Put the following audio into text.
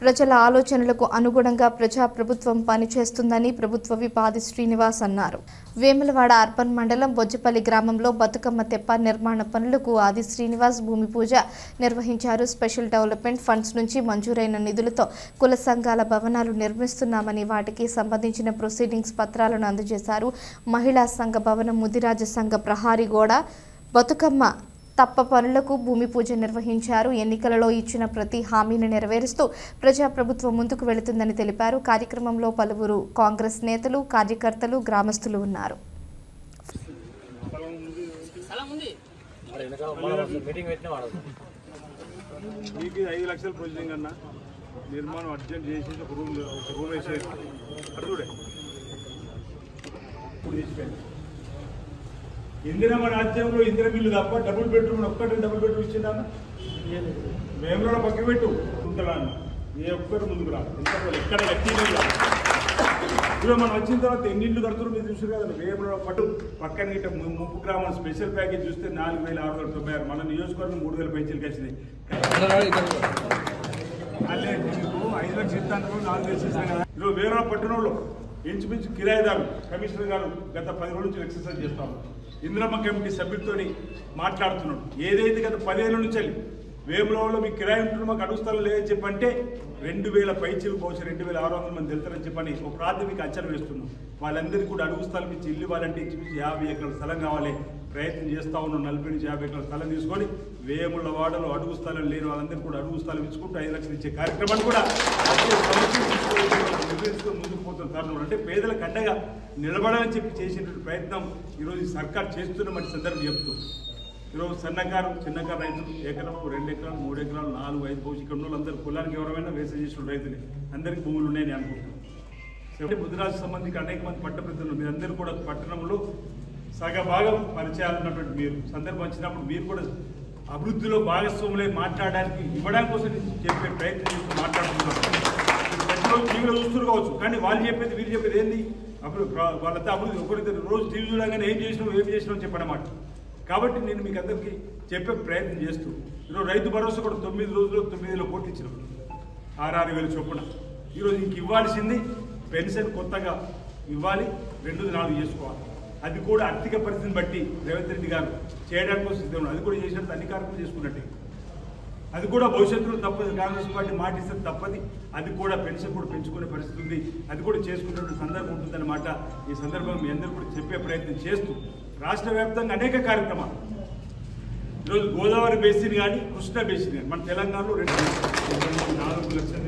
ప్రజల ఆలోచనలకు అనుగుణంగా ప్రజాప్రభుత్వం పనిచేస్తుందని ప్రభుత్వ విప్ ఆది శ్రీనివాస్ అన్నారు. వేములవాడ అర్బన్ మండలం బొజ్జపల్లి గ్రామంలో బతుకమ్మ తెప్ప నిర్మాణ పనులకు ఆది శ్రీనివాస్ భూమి పూజ నిర్వహించారు. స్పెషల్ డెవలప్మెంట్ ఫండ్స్ నుంచి మంజూరైన నిధులతో కుల సంఘాల భవనాలు నిర్మిస్తున్నామని వాటికి సంబంధించిన ప్రొసీడింగ్స్ పత్రాలను అందజేశారు. మహిళా సంఘ భవనం, ముదిరాజ సంఘ ప్రహారీ గోడ, బతుకమ్మ తప్ప పనులకు భూమి పూజ నిర్వహించారు. ఎన్నికలలో ఇచ్చిన ప్రతి హామీని నెరవేరుస్తూ ప్రజాప్రభుత్వం ముందుకు వెళుతుందని తెలిపారు. కార్యక్రమంలో పలువురు కాంగ్రెస్ నేతలు, కార్యకర్తలు, గ్రామస్తులు ఉన్నారు. ఇందిరమ్మ రాజ్యంలో ఇందిర బిల్లు తప్ప డబుల్ బెడ్రూమ్ ఒక్కటి డబుల్ బెడ్రూమ్ ఇచ్చిందా? వేములో పక్క పెట్టు ఉంటాను. ఏ ఒక్కరు ముందుకు రాదు. ఎక్కడ ఇప్పుడు మనం వచ్చిన తర్వాత ఎన్ని ఇళ్ళు కడుతున్నారు మీరు చూసారు కదా. వేములో పట్టు పక్కన గిట్ట ముప్పు గ్రామం స్పెషల్ ప్యాకేజ్ చూస్తే 4,696. మన నియోజకవర్గం 3,000 పెన్షన్కి వచ్చినాయి. 5 లక్షలు ఇస్తాను 4 వేలు ఇస్తాను కదా. ఇప్పుడు వేరే పట్టణంలో ఇంచుమించు కిరాయిదారు కమిషనర్ గారు గత 10 రోజుల నుంచి ఎక్సర్సైజ్ చేస్తాము. ఇందిరమ్మ కమిటీ సభ్యులతో మాట్లాడుతున్నాడు. ఏదైతే గత 10 ఏళ్ళ నుంచి వేములవాడలో మీకు కిరాయి ఉంటున్న మాకు అడుగు స్థలం లేదని చెప్పంటే 2,000 పైచీలు బహుశా 2,600 మంది వెళ్తారని చెప్పని ఒక ప్రాథమిక అంచనా వేస్తున్నాం. వాళ్ళందరికీ కూడా అడుగు స్థలం ఇచ్చి ఇల్లు ఇవ్వాలంటే ఇంచుమించు 50 ఎకరాల స్థలం కావాలి. ప్రయత్నం చేస్తూ ఉన్నాం. 40 నుంచి 50 ఎకరాల స్థలం తీసుకొని వేములవాడలో అడుగు స్థలం లేని వాళ్ళందరికీ కూడా అడుగు స్థలం ఇచ్చుకుంటూ 5 లక్షలు ఇచ్చే కార్యక్రమాన్ని కూడా ముందుకు పోతున్న తరుణం. అంటే పేదలకు అండగా నిలబడాలని చెప్పి చేసినటువంటి ప్రయత్నం ఈరోజు సర్కార్ చేస్తున్నటువంటి సందర్భం చెప్తూ ఈరోజు సన్నకారు చిన్నకారు రైతులు ఎకరం 2 ఎకరాలు 3 ఎకరాలు 4, 5 పోసి ఇక్కడ ఉన్న వాళ్ళందరూ కులానికి ఎవరైనా వేసే చేసిన రైతులే అందరికీ భూములు ఉన్నాయని అనుకుంటున్నాను. ముదిరాజు సంబంధించి అనేక మంది పట్టప్రతినిధులు మీరందరూ కూడా పట్టణంలో సగభాగం పరిచయాలున్నటువంటి మీరు సందర్భం వచ్చినప్పుడు మీరు కూడా అభివృద్ధిలో భాగస్వాములై మాట్లాడడానికి ఇవ్వడానికి కోసం చెప్పే ప్రయత్నం చేస్తూ మాట్లాడుతున్నారు. ప్రతిరోజు టీవీలో చూస్తూ కావచ్చు, కానీ వాళ్ళు చెప్పేది వీళ్ళు చెప్పేది ఏంది? అప్పుడు వాళ్ళంతా అభివృద్ధి ఒకరిద్దరు రోజు టీవీ చూడగానే ఏం చేసినాం చెప్పనమాట. కాబట్టి నేను మీకు అందరికీ చెప్పే ప్రయత్నం చేస్తూ ఈరోజు రైతు భరోసా కూడా 9 రోజుల్లో 9,000 కోట్లు ఇచ్చినాం. 6,000 చొప్పున. ఈరోజు ఇంక ఇవ్వాల్సింది పెన్షన్ కొత్తగా ఇవ్వాలి, 2-4 చేసుకోవాలి. అది కూడా ఆర్థిక పరిస్థితిని బట్టి రేవంత్ రెడ్డి గారు చేయడానికి కోసం సిద్ధం. అది కూడా చేసినట్టు అన్ని కార్యక్రమాలు చేసుకున్నట్టే. అది కూడా భవిష్యత్తులో తప్పదు. కాంగ్రెస్ పార్టీ మాటిస్తే తప్పది. అది కూడా పెన్షన్ కూడా పెంచుకునే పరిస్థితి ఉంది. అది కూడా చేసుకునే సందర్భం ఉంటుందన్నమాట. ఈ సందర్భంగా మీ అందరూ కూడా చెప్పే ప్రయత్నం చేస్తూ రాష్ట్ర వ్యాప్తంగా అనేక కార్యక్రమాలు ఈరోజు గోదావరి బేసిన్ కానీ కృష్ణా బేసిన్ కానీ మన తెలంగాణలో 4 లక్షల